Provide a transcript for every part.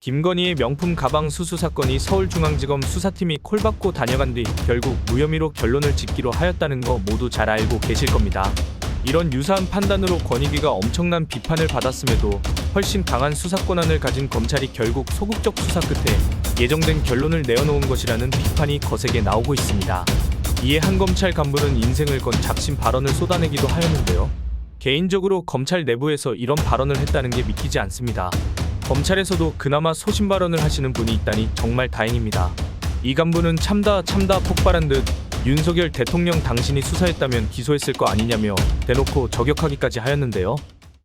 김건희의 명품 가방 수수 사건이 서울중앙지검 수사팀이 콜받고 다녀간 뒤 결국 무혐의로 결론을 짓기로 하였다는 거 모두 잘 알고 계실 겁니다. 이런 유사한 판단으로 권익위가 엄청난 비판을 받았음에도 훨씬 강한 수사 권한을 가진 검찰이 결국 소극적 수사 끝에 예정된 결론을 내어놓은 것이라는 비판이 거세게 나오고 있습니다. 이에 한 검찰 간부는 인생을 건 작심 발언을 쏟아내기도 하였는데요. 개인적으로 검찰 내부에서 이런 발언을 했다는 게 믿기지 않습니다. 검찰에서도 그나마 소신 발언을 하시는 분이 있다니 정말 다행입니다. 이 간부는 참다 폭발한 듯 윤석열 대통령 당신이 수사했다면 기소했을 거 아니냐며 대놓고 저격하기까지 하였는데요.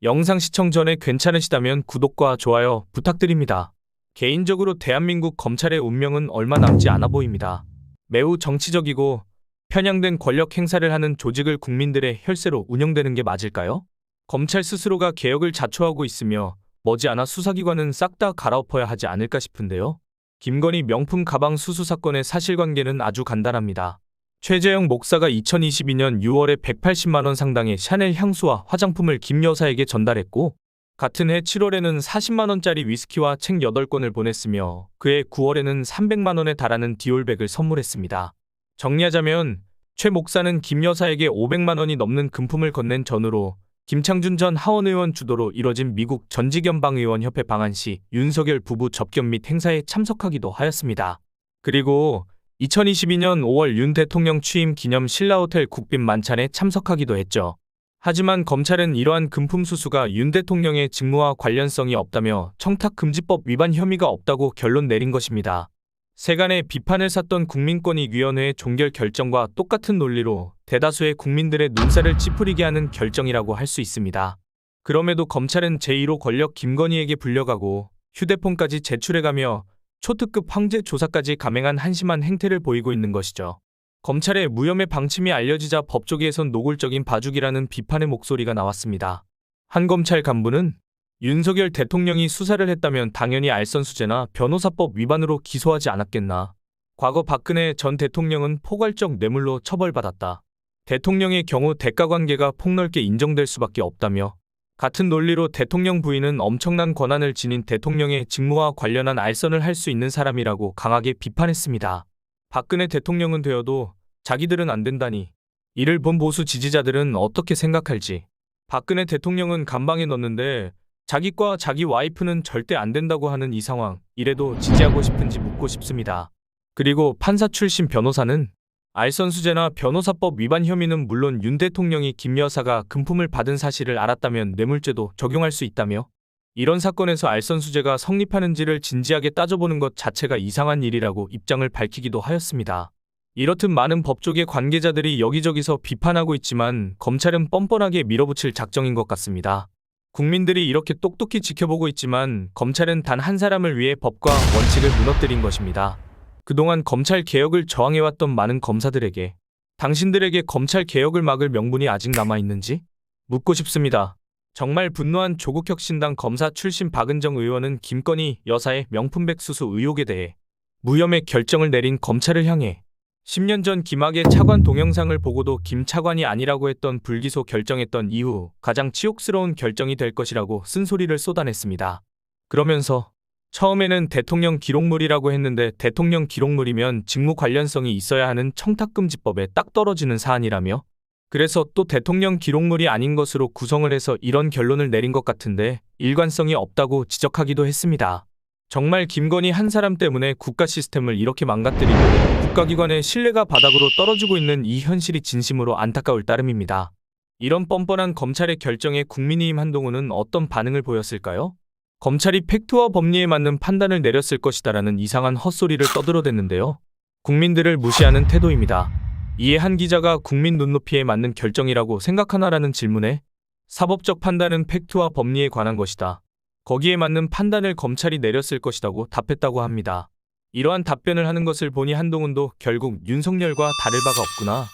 영상 시청 전에 괜찮으시다면 구독과 좋아요 부탁드립니다. 개인적으로 대한민국 검찰의 운명은 얼마 남지 않아 보입니다. 매우 정치적이고 편향된 권력 행사를 하는 조직을 국민들의 혈세로 운영되는 게 맞을까요? 검찰 스스로가 개혁을 자초하고 있으며 머지않아 수사기관은 싹 다 갈아엎어야 하지 않을까 싶은데요. 김건희 명품 가방 수수 사건의 사실관계는 아주 간단합니다. 최재형 목사가 2022년 6월에 180만 원 상당의 샤넬 향수와 화장품을 김 여사에게 전달했고, 같은 해 7월에는 40만 원짜리 위스키와 책 8권을 보냈으며 그해 9월에는 300만 원에 달하는 디올백을 선물했습니다. 정리하자면 최 목사는 김 여사에게 500만 원이 넘는 금품을 건넨 전후로 김창준 전 하원의원 주도로 이뤄진 미국 전직연방의원협회 방한 시 윤석열 부부 접견 및 행사에 참석하기도 하였습니다. 그리고 2022년 5월 윤 대통령 취임 기념 신라호텔 국빈 만찬에 참석하기도 했죠. 하지만 검찰은 이러한 금품 수수가 윤 대통령의 직무와 관련성이 없다며 청탁금지법 위반 혐의가 없다고 결론 내린 것입니다. 세간의 비판을 샀던 국민권익위원회의 종결 결정과 똑같은 논리로 대다수의 국민들의 눈살을 찌푸리게 하는 결정이라고 할 수 있습니다. 그럼에도 검찰은 제1호 권력 김건희에게 불려가고 휴대폰까지 제출해가며 초특급 황제 조사까지 감행한 한심한 행태를 보이고 있는 것이죠. 검찰의 무혐의 방침이 알려지자 법조계에선 노골적인 봐주기라는 비판의 목소리가 나왔습니다. 한 검찰 간부는 윤석열 대통령이 수사를 했다면 당연히 알선수재나 변호사법 위반으로 기소하지 않았겠나. 과거 박근혜 전 대통령은 포괄적 뇌물로 처벌받았다. 대통령의 경우 대가관계가 폭넓게 인정될 수밖에 없다며, 같은 논리로 대통령 부인은 엄청난 권한을 지닌 대통령의 직무와 관련한 알선을 할 수 있는 사람이라고 강하게 비판했습니다. 박근혜 대통령은 되어도 자기들은 안 된다니. 이를 본 보수 지지자들은 어떻게 생각할지. 박근혜 대통령은 감방에 넣는데 자기과 자기 와이프는 절대 안 된다고 하는 이 상황, 이래도 지지하고 싶은지 묻고 싶습니다. 그리고 판사 출신 변호사는 알선수재나 변호사법 위반 혐의는 물론 윤 대통령이 김 여사가 금품을 받은 사실을 알았다면 뇌물죄도 적용할 수 있다며, 이런 사건에서 알선수재가 성립하는지를 진지하게 따져보는 것 자체가 이상한 일이라고 입장을 밝히기도 하였습니다. 이렇듯 많은 법조계 관계자들이 여기저기서 비판하고 있지만 검찰은 뻔뻔하게 밀어붙일 작정인 것 같습니다. 국민들이 이렇게 똑똑히 지켜보고 있지만 검찰은 단 한 사람을 위해 법과 원칙을 무너뜨린 것입니다. 그동안 검찰 개혁을 저항해왔던 많은 검사들에게, 당신들에게 검찰 개혁을 막을 명분이 아직 남아있는지 묻고 싶습니다. 정말 분노한 조국혁신당 검사 출신 박은정 의원은 김건희 여사의 명품백 수수 의혹에 대해 무혐의 결정을 내린 검찰을 향해 10년 전 김학의 차관 동영상을 보고도 김 차관이 아니라고 했던 불기소 결정했던 이후 가장 치욕스러운 결정이 될 것이라고 쓴소리를 쏟아냈습니다. 그러면서 처음에는 대통령 기록물이라고 했는데 대통령 기록물이면 직무 관련성이 있어야 하는 청탁금지법에 딱 떨어지는 사안이라며, 그래서 또 대통령 기록물이 아닌 것으로 구성을 해서 이런 결론을 내린 것 같은데 일관성이 없다고 지적하기도 했습니다. 정말 김건희 한 사람 때문에 국가 시스템을 이렇게 망가뜨리고 국가기관의 신뢰가 바닥으로 떨어지고 있는 이 현실이 진심으로 안타까울 따름입니다. 이런 뻔뻔한 검찰의 결정에 국민의힘 한동훈은 어떤 반응을 보였을까요? 검찰이 팩트와 법리에 맞는 판단을 내렸을 것이다라는 이상한 헛소리를 떠들어댔는데요. 국민들을 무시하는 태도입니다. 이에 한 기자가 국민 눈높이에 맞는 결정이라고 생각하나라는 질문에 사법적 판단은 팩트와 법리에 관한 것이다. 거기에 맞는 판단을 검찰이 내렸을 것이라고 답했다고 합니다. 이러한 답변을 하는 것을 보니 한동훈도 결국 윤석열과 다를 바가 없구나.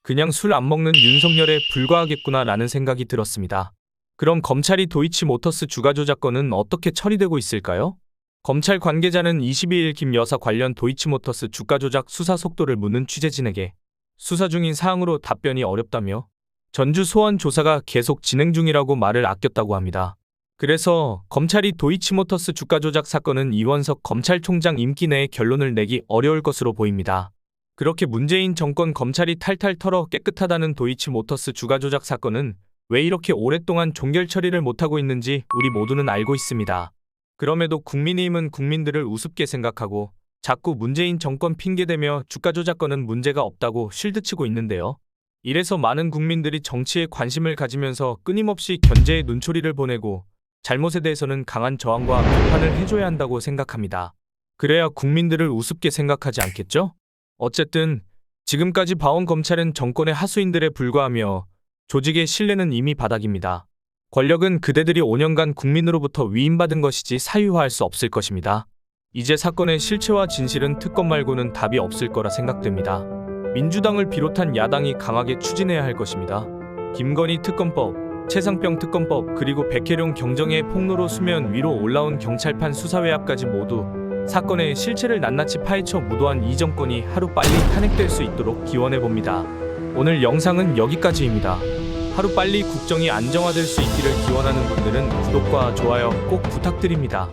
그냥 술 안 먹는 윤석열에 불과하겠구나 라는 생각이 들었습니다. 그럼 검찰이 도이치모터스 주가 조작건은 어떻게 처리되고 있을까요? 검찰 관계자는 22일 김 여사 관련 도이치모터스 주가 조작 수사 속도를 묻는 취재진에게 수사 중인 사항으로 답변이 어렵다며 전주 소환 조사가 계속 진행 중이라고 말을 아꼈다고 합니다. 그래서 검찰이 도이치모터스 주가 조작 사건은 이원석 검찰총장 임기 내에 결론을 내기 어려울 것으로 보입니다. 그렇게 문재인 정권 검찰이 탈탈 털어 깨끗하다는 도이치모터스 주가 조작 사건은 왜 이렇게 오랫동안 종결 처리를 못하고 있는지 우리 모두는 알고 있습니다. 그럼에도 국민의힘은 국민들을 우습게 생각하고 자꾸 문재인 정권 핑계대며 주가 조작건은 문제가 없다고 쉴드치고 있는데요. 이래서 많은 국민들이 정치에 관심을 가지면서 끊임없이 견제의 눈초리를 보내고 잘못에 대해서는 강한 저항과 비판을 해줘야 한다고 생각합니다. 그래야 국민들을 우습게 생각하지 않겠죠? 어쨌든 지금까지 봐온 검찰은 정권의 하수인들에 불과하며 조직의 신뢰는 이미 바닥입니다. 권력은 그대들이 5년간 국민으로부터 위임받은 것이지 사유화할 수 없을 것입니다. 이제 사건의 실체와 진실은 특검 말고는 답이 없을 거라 생각됩니다. 민주당을 비롯한 야당이 강하게 추진해야 할 것입니다. 김건희 특검법, 최상병 특검법, 그리고 백혜룡 경정의 폭로로 수면 위로 올라온 경찰판 수사 외압까지 모두 사건의 실체를 낱낱이 파헤쳐 무도한 이 정권이 하루빨리 탄핵될 수 있도록 기원해봅니다. 오늘 영상은 여기까지입니다. 하루빨리 국정이 안정화될 수 있기를 기원하는 분들은 구독과 좋아요 꼭 부탁드립니다.